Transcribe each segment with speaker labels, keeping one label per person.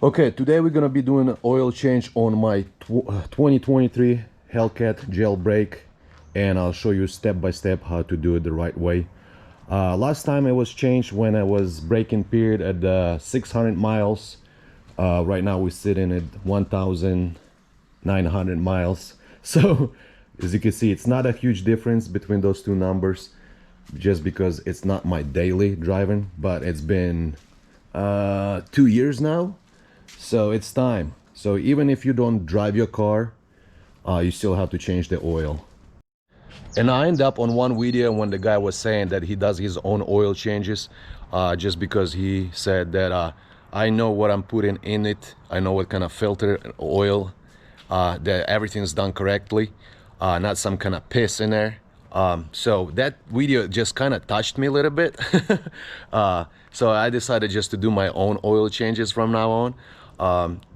Speaker 1: Okay, today we're gonna be doing an oil change on my 2023 Hellcat jailbreak, and I'll show you step by step how to do it the right way. Last time it was changed when I was braking period at 600 miles. Right now we're sitting at 1,900 miles. So as you can see, it's not a huge difference between those two numbers, just because it's not my daily driving, but it's been 2 years now. So it's time. So even if you don't drive your car, you still have to change the oil. And I end up on one video when the guy was saying that he does his own oil changes, just because he said that I know what I'm putting in it. I know what kind of filter oil, that everything's done correctly, not some kind of piss in there. So that video just kind of touched me a little bit. So I decided just to do my own oil changes from now on.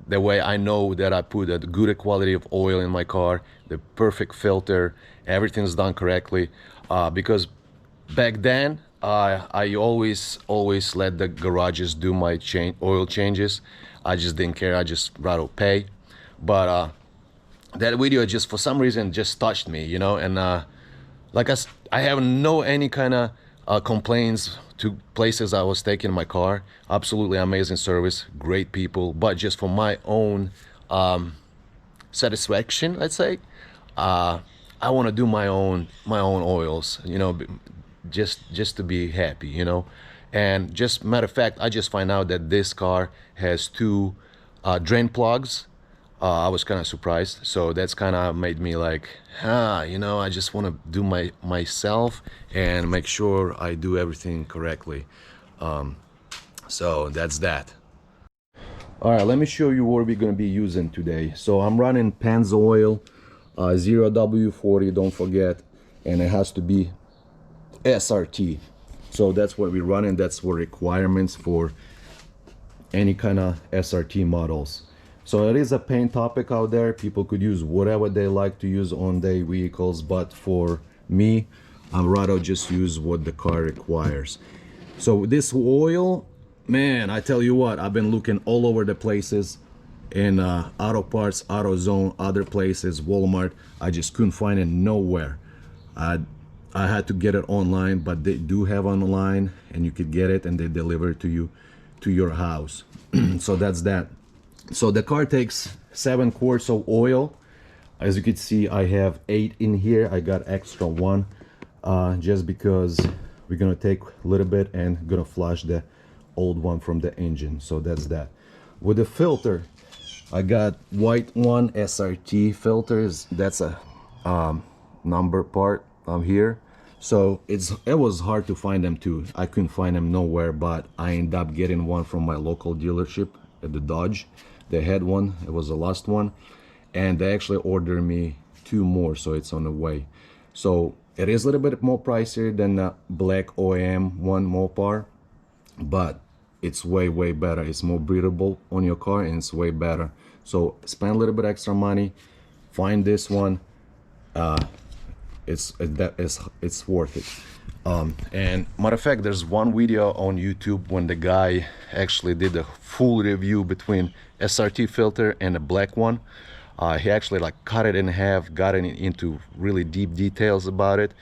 Speaker 1: That way I know that I put a good quality of oil in my car, the perfect filter, everything's done correctly. Because back then I always let the garages do my oil changes. I just didn't care, I just rather pay. But that video just for some reason just touched me, you know. And like I have no any kind of complaints to places I was taking my car. Absolutely amazing service, great people. But just for my own satisfaction, let's say, I want to do my own oils, you know, just to be happy, you know. And just matter of fact, I just find out that this car has two drain plugs. I was kind of surprised, so that's kind of made me like, you know, I just want to do myself and make sure I do everything correctly. So that's that. All right, let me show you what we're going to be using today. So I'm running Pennzoil 0W40, don't forget, and it has to be SRT. So that's what we're running. That's what requirements for any kind of SRT models. So it is a pain topic out there. People could use whatever they like to use on their vehicles, but for me, I'd rather just use what the car requires. So this oil, man, I tell you what, I've been looking all over the places in auto parts, AutoZone, other places, Walmart. I just couldn't find it nowhere. I had to get it online, but they do have online, and you could get it and they deliver it to you to your house. So that's that. So the car takes 7 quarts of oil. As you can see, I have 8 in here. I got extra 1 just because we're gonna take a little bit and gonna flush the old one from the engine. So that's that. With the filter, I got white one SRT filters. That's a number part here. So it was hard to find them too. I couldn't find them nowhere, but I ended up getting one from my local dealership at the Dodge. They had one, it was the last one, and they actually ordered me 2 more, so it's on the way. So it is a little bit more pricier than the black OEM one Mopar, but it's way better. It's more breathable on your car, and it's way better. So spend a little bit extra money, find this one. It's worth it. And matter of fact, there's one video on YouTube when the guy actually did a full review between SRT filter and the black one. He actually like cut it in half, got it into really deep details about it.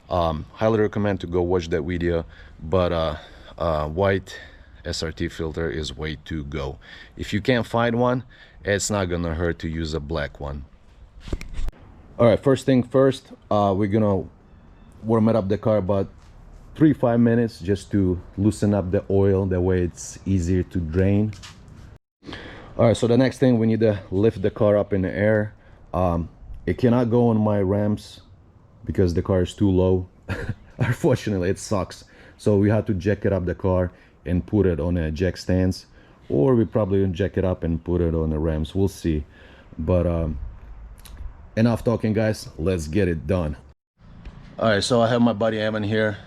Speaker 1: Highly recommend to go watch that video. But white SRT filter is way to go. If you can't find one, it's not gonna hurt to use a black one. All right, first thing first, we're gonna warm it up the car about 3-5 minutes just to loosen up the oil. That way it's easier to drain. All right, so the next thing, we need to lift the car up in the air. It cannot go on my ramps because the car is too low. Unfortunately, it sucks. So we have to jack it up the car and put it on a jack stands, or we probably jack it up and put it on the ramps. We'll see. But enough talking, guys, let's get it done. All right, so I have my buddy Evan here.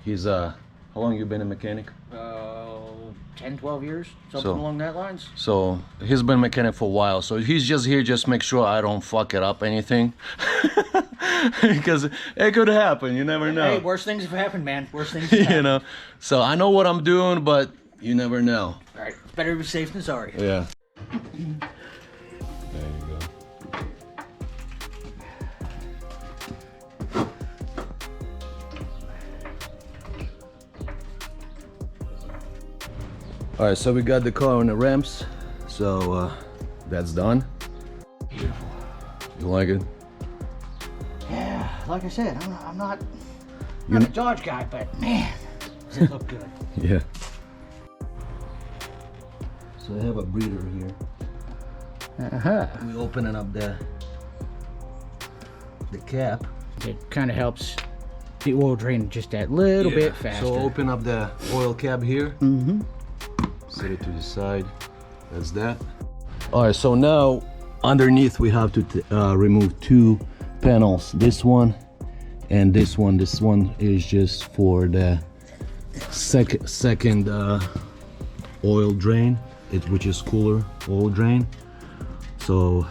Speaker 1: He's how long you been a mechanic?
Speaker 2: 10-12 years, something along that lines.
Speaker 1: So he's been a mechanic for a while, so he's just here just make sure I don't fuck it up anything. Because it could happen, you never know.
Speaker 2: Hey, worse things have happened, man. Worse things have happened.
Speaker 1: You know, so I know what I'm doing, but you never know.
Speaker 2: All right, Better be safe than sorry.
Speaker 1: Yeah. There you go. All right, so we got the car on the ramps, so that's done.
Speaker 2: Beautiful.
Speaker 1: You like it?
Speaker 2: Yeah, like I said, I'm not a Dodge guy, but man, does it look good.
Speaker 1: Yeah. So I have a breather here. We opening up the cap.
Speaker 2: It kind of helps the oil drain just that little bit faster.
Speaker 1: So open up the oil cap here.
Speaker 2: Mm-hmm.
Speaker 1: Set it to the side. That's that. All right, so now underneath we have to remove two panels. This one and this one. This one is just for the second oil drain, which is cooler oil drain. So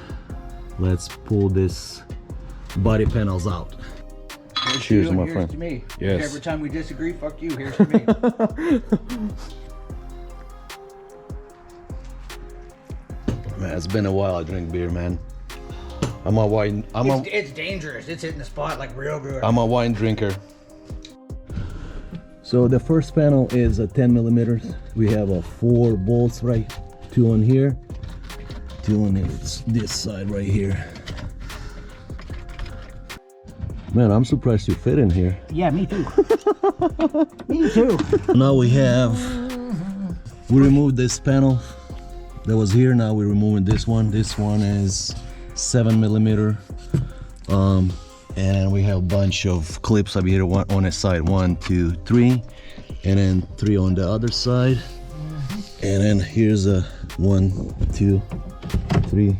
Speaker 1: let's pull this body panels out. Cheers, my friend.
Speaker 2: Here's to me.
Speaker 1: Yes.
Speaker 2: Every time we disagree, fuck you. Here's to me.
Speaker 1: Man, it's been a while I drink beer, man.
Speaker 2: It's dangerous. It's hitting the spot like real good.
Speaker 1: I'm a wine drinker. So the first panel is a 10 millimeters. We have 4 bolts, right? 2 on here, 2 on this side right here. Man, I'm surprised you fit in here.
Speaker 2: Yeah, me too. Me too.
Speaker 1: Now we removed this panel that was here. Now we're removing this one. This one is 7 millimeter. And we have a bunch of clips up here, one on a side, 1, 2, 3, and then 3 on the other side. And then here's a 1, 2, 3.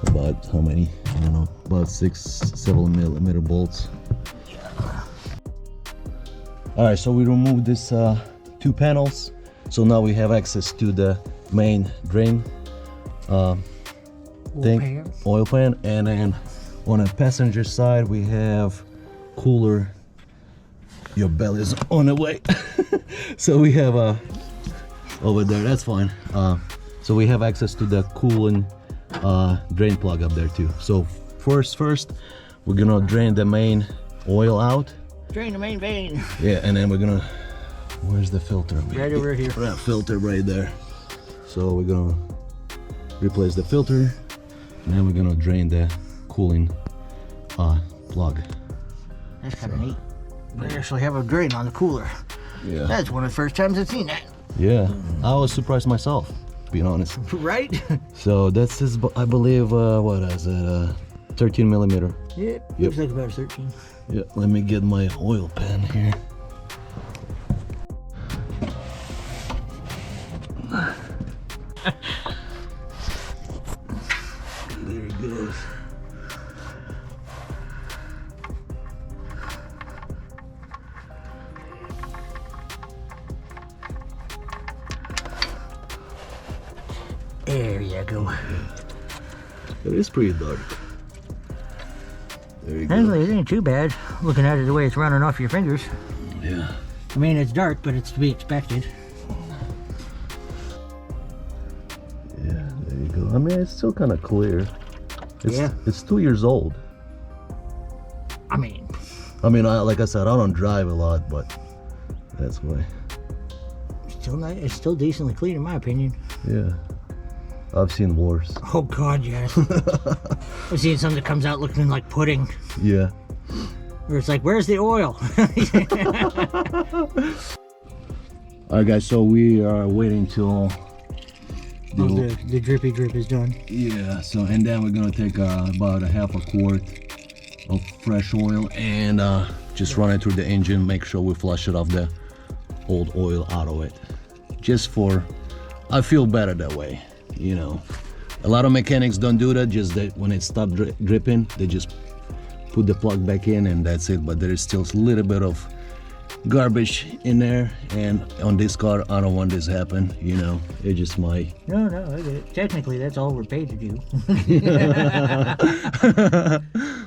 Speaker 1: About how many? I don't know. About 6, 7 millimeter bolts. All right, so we removed this 2 panels. So now we have access to the main drain oil pan, and then on the passenger side we have cooler. Your belly's on the way. So we have over there, that's fine. So we have access to the cooling drain plug up there too. So first we're gonna drain the main oil out.
Speaker 2: Drain the main vein.
Speaker 1: Yeah, and then we're gonna, where's the filter?
Speaker 2: Right over here.
Speaker 1: That filter right there. So we're gonna replace the filter, and then we're gonna drain the cooling plug.
Speaker 2: That's kind of neat. We actually have a drain on the cooler.
Speaker 1: Yeah.
Speaker 2: That's one of the first times I've seen that.
Speaker 1: Yeah, I was surprised myself, being honest.
Speaker 2: Right?
Speaker 1: So that's his, I believe, what is it? 13 millimeter.
Speaker 2: Yep. Looks like about 13.
Speaker 1: Yeah. Let me get my oil pan here. There it goes.
Speaker 2: There you go.
Speaker 1: It is pretty dark. There you go.
Speaker 2: Actually, it ain't too bad, looking at it the way it's running off your fingers.
Speaker 1: Yeah.
Speaker 2: I mean, it's dark, but it's to be expected.
Speaker 1: Yeah, there you go. I mean, it's still kind of clear.
Speaker 2: Yeah.
Speaker 1: It's 2 years old.
Speaker 2: I mean,
Speaker 1: like I said, I don't drive a lot, but that's why.
Speaker 2: still nice. It's still decently clean, in my opinion.
Speaker 1: Yeah. I've seen worse.
Speaker 2: Oh God, yes. I've seen some that comes out looking like pudding.
Speaker 1: Yeah.
Speaker 2: Where it's like, where's the oil?
Speaker 1: Alright guys, so we are waiting till
Speaker 2: the drippy drip is done.
Speaker 1: yeah, so and then we're gonna take about a half a quart of fresh oil and just run it through the engine, make sure we flush it off the old oil out of it. Just for, I feel better that way, you know. A lot of mechanics don't do that, just that when it stops dripping, they just put the plug back in and that's it. But there is still a little bit of garbage in there, and on this car, I don't want this to happen, you know. It's just my...
Speaker 2: No, I get it. Technically, that's all we're paid to do.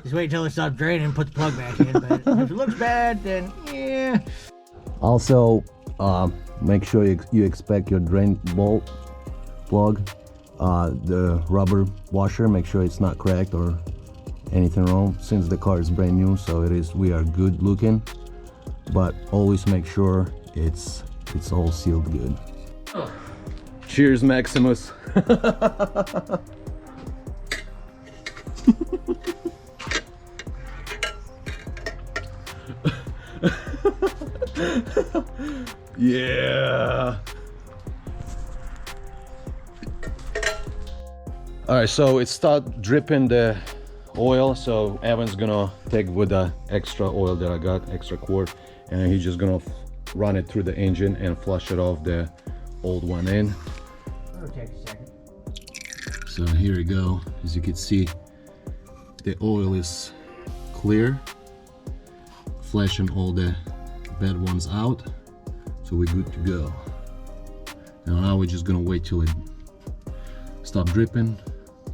Speaker 2: Just wait till it stops draining and put the plug back in. But if it looks bad, then yeah.
Speaker 1: Also, make sure you expect your drain bolt plug, the rubber washer, make sure it's not cracked or anything wrong, since the car is brand new. So we are good looking, but always make sure it's all sealed good. Cheers, Maximus. Yeah. All right, so it start dripping the oil, so Evan's gonna take with the extra oil that I got, extra quart, and he's just gonna run it through the engine and flush it off the old one in.
Speaker 2: It'll take a second.
Speaker 1: So here we go. As you can see, the oil is clear, flashing all the bad ones out, so we're good to go. Now we're just gonna wait till it stop dripping,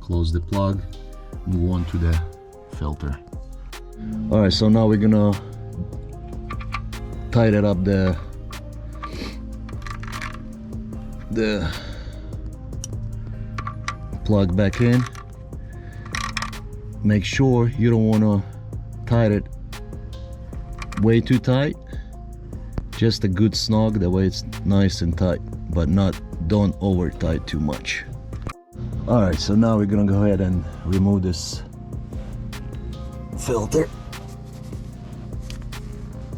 Speaker 1: close the plug, move on to the filter. All right, so now we're gonna tighten up the plug back in. Make sure you don't want to tie it way too tight, just a good snug, that way it's nice and tight, but don't over tight too much. All right, so now we're gonna go ahead and remove this filter.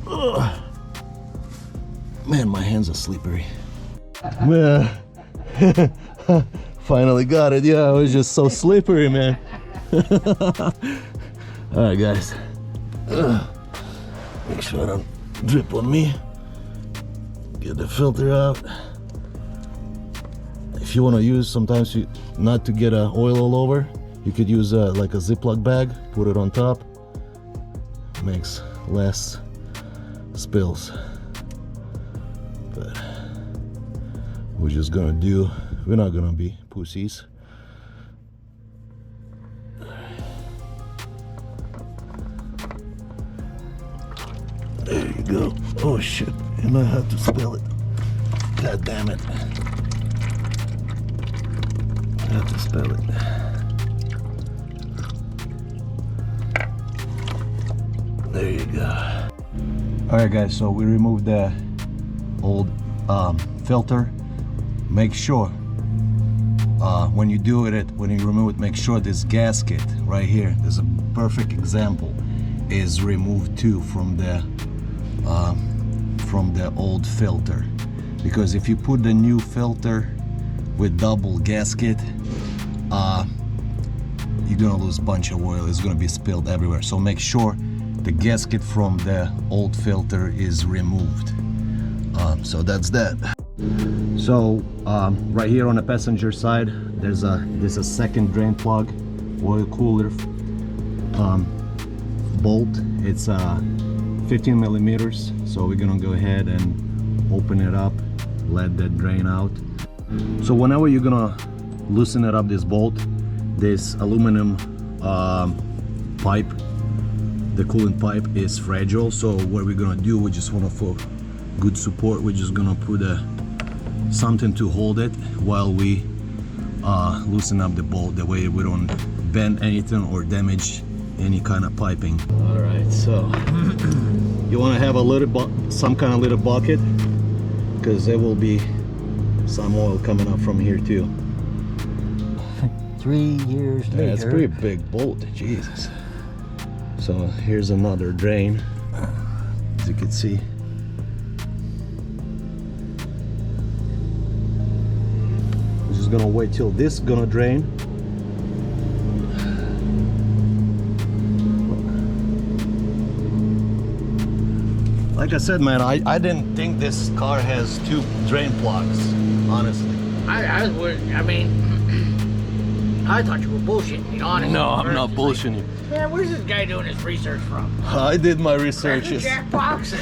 Speaker 1: Ugh. Man, my hands are slippery. Yeah. Finally got it. Yeah, it was just so slippery, man. All right, guys. Make sure I don't drip on me. Get the filter out. If you want to use, sometimes not to get oil all over, you could use like a Ziploc bag, put it on top, makes less spills. But we're not gonna be pussies. There you go. Oh shit, you might have to spill it. God damn it. I have to spill it. There you go. Alright guys, so we removed the old filter. Make sure when you remove it, make sure this gasket right here, there's a perfect example, is removed too from the old filter. Because if you put the new filter with double gasket, you're gonna lose a bunch of oil. It's gonna be spilled everywhere. So make sure the gasket from the old filter is removed. So that's that. So right here on the passenger side, there's a second drain plug, oil cooler bolt. It's 15 millimeters. So we're gonna go ahead and open it up, let that drain out. So whenever you're gonna loosen it up, this bolt, this aluminum pipe, the coolant pipe is fragile. So what we're gonna do, we just want for good support, we're just gonna put something to hold it while we loosen up the bolt. That way we don't bend anything or damage any kind of piping. All right, so you want to have some kind of little bucket, because there will be some oil coming up from here too.
Speaker 2: 3 years later.
Speaker 1: Yeah, it's a pretty big bolt, Jesus. So here's another drain, as you can see. I'm just gonna wait till this is gonna drain. Like I said, man, I didn't think this car has 2 drain plugs, honestly.
Speaker 2: I thought you were bullshitting me, honestly.
Speaker 1: No, I'm not bullshitting you.
Speaker 2: Man, where's this guy doing his research from?
Speaker 1: I did my research.
Speaker 2: Jackbox.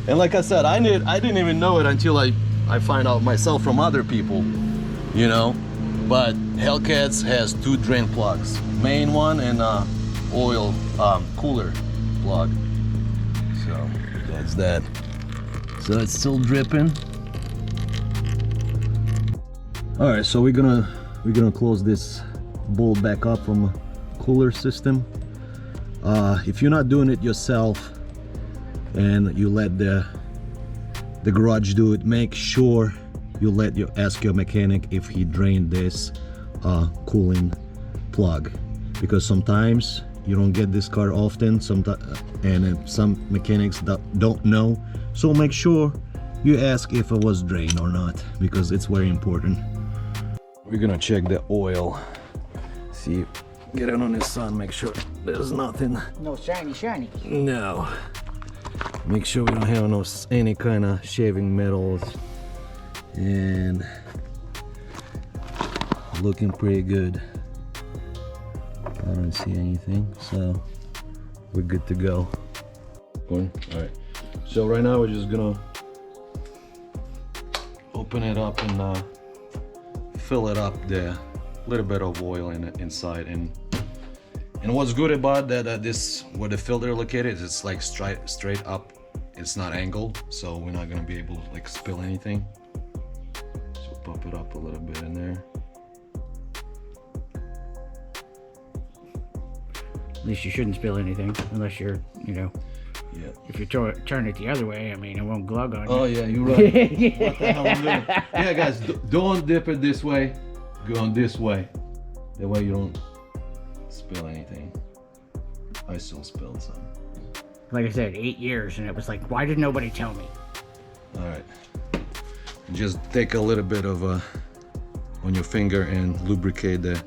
Speaker 1: And like I said, I didn't even know it until I find out myself from other people, you know. But Hellcats has 2 drain plugs, main one and oil cooler plug. So that's that. So it's still dripping. All right, so we're gonna close this bolt back up from cooler system. If you're not doing it yourself and you let the garage do it, make sure you ask your mechanic if he drained this cooling plug, because sometimes you don't get this car often, and some mechanics don't know. So make sure you ask if it was drained or not, because it's very important. We're gonna check the oil, see, get it on the sun, make sure there's nothing.
Speaker 2: No shiny.
Speaker 1: No. Make sure we don't have any kind of shaving metals, and looking pretty good. I don't see anything, so we're good to go. All right. So right now we're just gonna open it up and fill it up the little bit of oil inside. And what's good about that, this where the filter located is, it's like straight up. It's not angled, so we're not gonna be able to like spill anything. So pop it up a little bit in there.
Speaker 2: At least you shouldn't spill anything unless you're, you know.
Speaker 1: Yeah.
Speaker 2: If you turn it the other way, I mean, it won't glug on you.
Speaker 1: Oh yeah, you're right. What the hell I'm doing? Yeah, guys, don't dip it this way. Go on this way. That way you don't spill anything. I still spilled some.
Speaker 2: Like I said, 8 years, and it was like, why did nobody tell me?
Speaker 1: All right. Just take a little bit of on your finger and lubricate the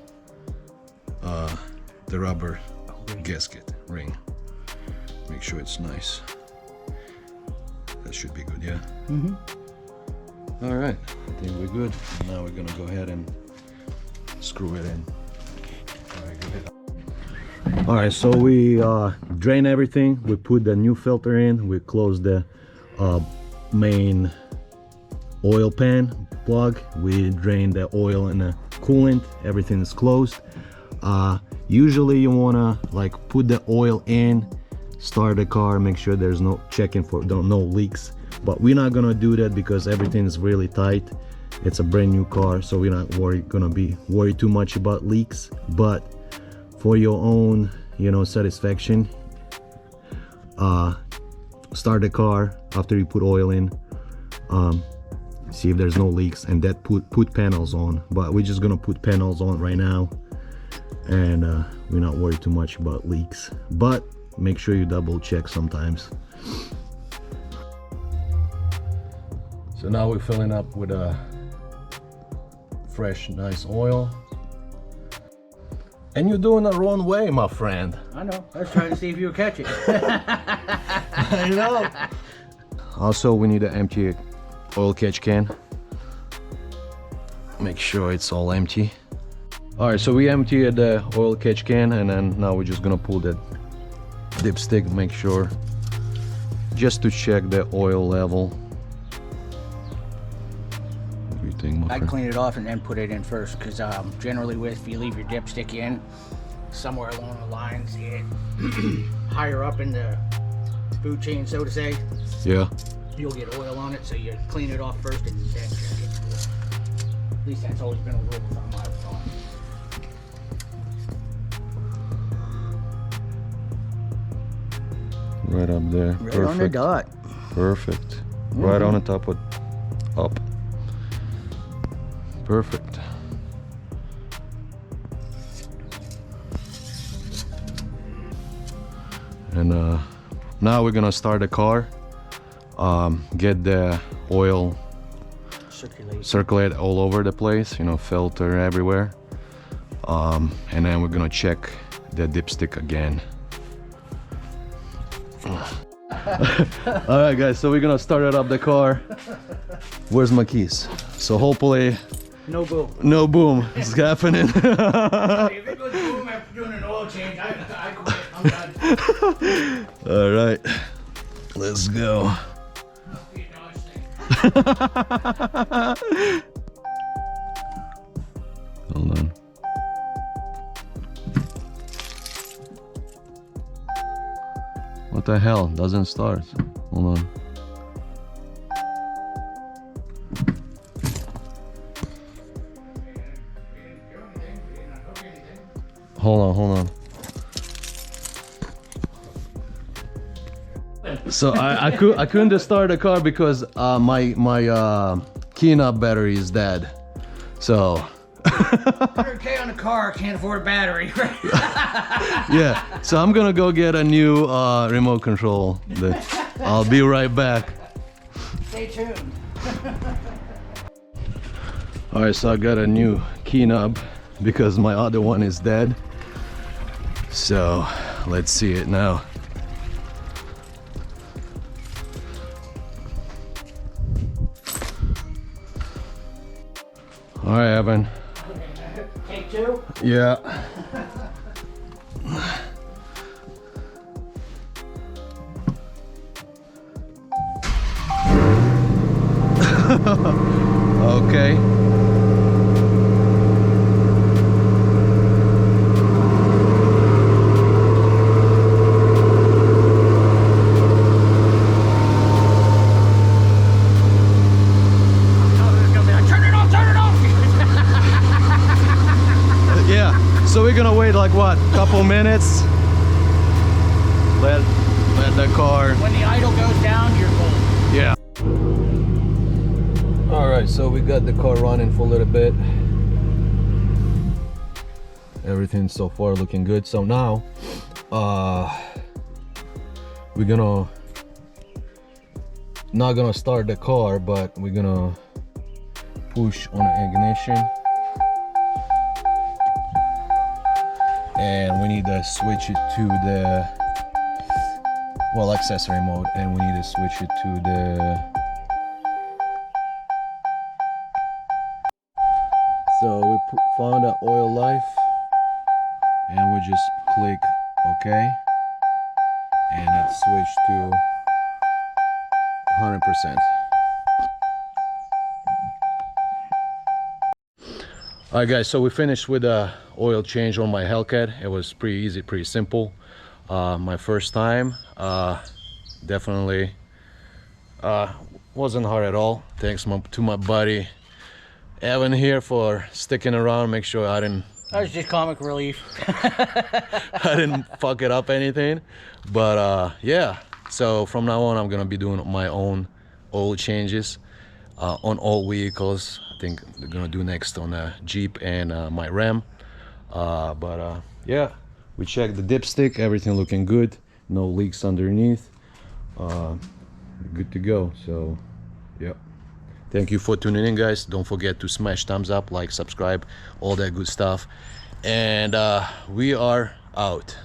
Speaker 1: rubber gasket ring. Make sure it's nice. That should be good, yeah?
Speaker 2: Mm-hmm.
Speaker 1: All right, I think we're good. Now we're gonna go ahead and screw it in. All right, so we drain everything. We put the new filter in. We close the main oil pan plug. We drain the oil and the coolant. Everything is closed. Usually you wanna like put the oil in, start the car, make sure there's no checking for no leaks. But we're not gonna do that because everything is really tight. It's a brand new car, so we're not gonna be worried too much about leaks. But for your own, you know, satisfaction, start the car after you put oil in, see if there's no leaks, and that put panels on. But we're just gonna put panels on right now, and we're not worried too much about leaks, but make sure you double check sometimes. So now we're filling up with a fresh nice oil. And you're doing it the wrong way, my friend.
Speaker 2: I know. I was trying to see if you would catch it.
Speaker 1: I know. Also, we need to empty an oil catch can. Make sure it's all empty. All right, so we emptied the oil catch can, and then now we're just gonna pull that dipstick, make sure, just to check the oil level. What do you think, my
Speaker 2: I'd
Speaker 1: friend?
Speaker 2: clean it off and then put it in first, because generally if you leave your dipstick in, somewhere along the lines, it higher up in the food chain, so to say,
Speaker 1: Yeah.
Speaker 2: you'll get oil on it, so you clean it off first and then check it. At least that's always been a rule on my phone.
Speaker 1: Right up there.
Speaker 2: Right on the dot.
Speaker 1: Perfect. Right on the top of up. Perfect. And now we're gonna start the car. Get the oil circulate all over the place, you know, filter everywhere. And then we're gonna check the dipstick again. All right, guys, so we're gonna start up the car. Where's my keys? So hopefully
Speaker 2: No boom.
Speaker 1: no boom is happening.
Speaker 2: If it goes boom after doing an oil change, I quit. I'm done.
Speaker 1: All right, let's go. Hold on. What the hell? Doesn't start. Hold on. hold on. So I couldn't start the car because my key knob battery is dead. So
Speaker 2: 100K on the car, can't afford a battery.
Speaker 1: yeah, so I'm gonna go get a new remote control. I'll be right back.
Speaker 2: Stay tuned.
Speaker 1: All right, so I got a new key knob because my other one is dead. So let's see it now. All right, Evan.
Speaker 2: Take two.
Speaker 1: Yeah. Okay. Yeah, so we're gonna wait like what, couple minutes? Let the car.
Speaker 2: When the idle goes down, you're cold.
Speaker 1: Yeah. All right, so we got the car running for a little bit. Everything so far looking good. So now, we're gonna not gonna start the car, but we're gonna push on the ignition. And we need to switch it to the accessory mode, and we need to switch it to the so we found the oil life, and we just click OK, and it switched to 100%. Alright guys, so we finished with a oil change on my Hellcat. It was pretty easy, pretty simple. My first time, definitely wasn't hard at all. Thanks to my buddy Evan here for sticking around, make sure I didn't
Speaker 2: That was just comic relief.
Speaker 1: I didn't fuck it up anything. But yeah, so from now on I'm gonna be doing my own oil changes on all vehicles. I think they're gonna do next on a Jeep and my Ram. Yeah, we checked the dipstick, everything looking good, no leaks underneath, good to go. So yeah, thank you for tuning in guys. Don't forget to smash thumbs up, like, subscribe, all that good stuff, and we are out.